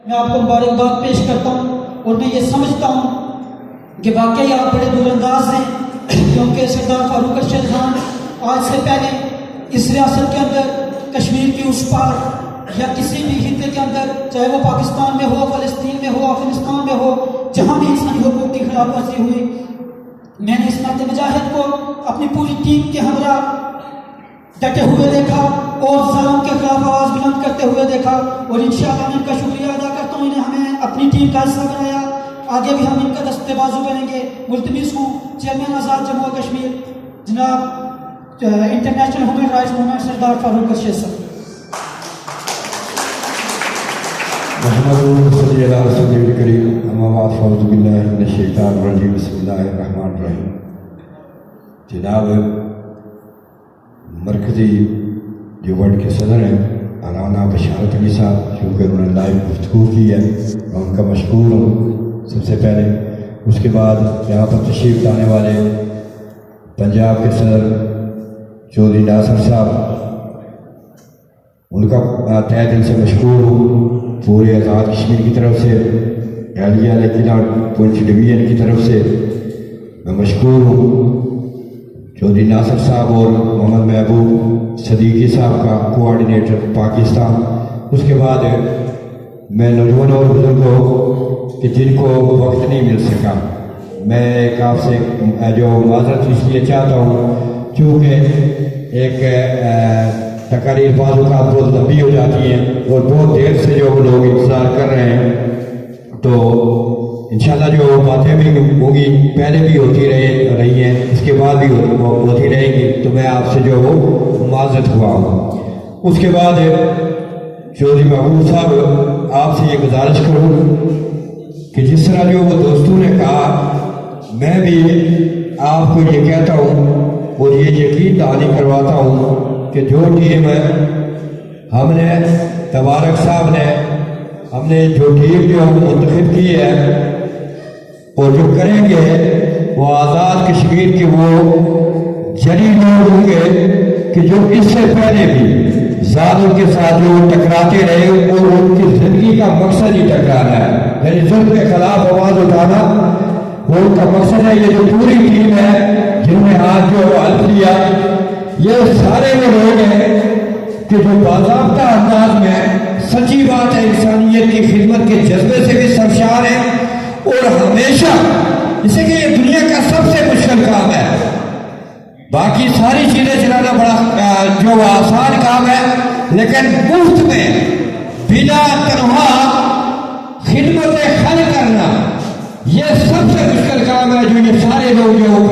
میں آپ کو مبارکباد پیش کرتا ہوں اور میں یہ سمجھتا ہوں کہ واقعی آپ بڑے دور انداز ہیں، کیونکہ سردار فاروق ارشد خان آج سے پہلے اس ریاست کے اندر کشمیر کی اس پار یا کسی بھی خطے کے اندر، چاہے وہ پاکستان میں ہو، فلسطین میں ہو، افغانستان میں ہو، جہاں بھی انسانی حقوق کی خلاف ورزی ہوئی، میں نے اس مرد مجاہد کو اپنی پوری ٹیم کے ہمراہ ڈٹے ہوئے دیکھا اور ظلم کے خلاف آواز بلند کرتے ہوئے دیکھا، اور انشاءاللہ میں ان کا شکریہ ادا کرتا ہوں، انہیں ہمیں اپنی ٹیم کا حصہ بنایا، آگے بھی ہم ان کا دستے بازو بنیں گے۔ ملتمس ہوں چیئرمین آزاد جموں و کشمیر جناب انٹرنیشنل ہیومن رائٹس موومنٹ سردار فاروق ارشد صاحب۔ محمد صلی اللہ علیہ وسلم کریم، اما بعد فاعوذ باللہ من الشیطان الرجیم، بسم اللہ الرحمن الرحیم۔ جناب مرکزی جو ورڈ کے صدر ہیں علامہ بشارت علی صاحب، چونکہ انہوں نے لائیو گفتگو کی ہے، میں ان کا مشکور ہوں سب سے پہلے۔ اس کے بعد یہاں پر تشریف لانے والے پنجاب کے صدر چودھری ناصر صاحب، ان کا تہ دل سے مشکور ہوں۔ پورے آزاد کشمیر کی طرف سے، اہلیہ قلعہ پونچھ ڈویژن کی طرف سے میں مشکور ہوں۔ چودھری ناصر صاحب اور محمد محبوب صدیقی صاحب کا کوآرڈینیٹر پاکستان۔ اس کے بعد میں نوجوان اور بزرگوں کہ جن کو وقت نہیں مل سکا، میں ایک آپ سے جو معذرت اس لیے چاہتا ہوں چونکہ ایک تقاریر بعض اوقات بہت لمبی ہو جاتی ہیں اور بہت دیر سے جو لوگ انتظار کر رہے ہیں، تو انشاءاللہ جو باتیں بھی ہوگی پہلے بھی ہوتی رہی ہیں، اس کے بعد بھی ہوتی رہیں گی، تو میں آپ سے جو معذرت ہوا ہوں۔ اس کے بعد چودھری محبوب صاحب، آپ سے یہ گزارش کروں کہ جس طرح جو وہ دوستوں نے کہا، میں بھی آپ کو یہ کہتا ہوں اور یہ یقین دہانی کرواتا ہوں کہ جو ٹیم ہے ہم نے تبارک صاحب نے ہم نے جو ٹیم جو منتخب کی ہے اور جو کریں گے، وہ آزاد کشمیر کے وہ جری لوگ ہوں گے کہ جو اس سے پہلے بھی ظالم کے ساتھ جو ٹکراتے رہے اور ان کی زندگی کا مقصد ہی ٹکرانا ہے، یعنی ظلم کے خلاف آواز اٹھانا وہ ان کا مقصد ہے۔ یہ جو پوری ٹیم ہے جنہوں نے آج جو حلف لیا، یہ سارے وہ لوگ ہیں کہ جو باضابطہ انداز میں سچی بات ہے انسانیت کی خدمت کے جذبے سے بھی سرشار ہیں، اور ہمیشہ جسے کہ یہ دنیا کا سب سے مشکل کام ہے، باقی ساری چیزیں چلانا بڑا جو آسان کام ہے، لیکن مفت میں بلا تنہا خدمت خلق کرنا یہ سب سے مشکل کام ہے، جو یہ سارے لوگ جو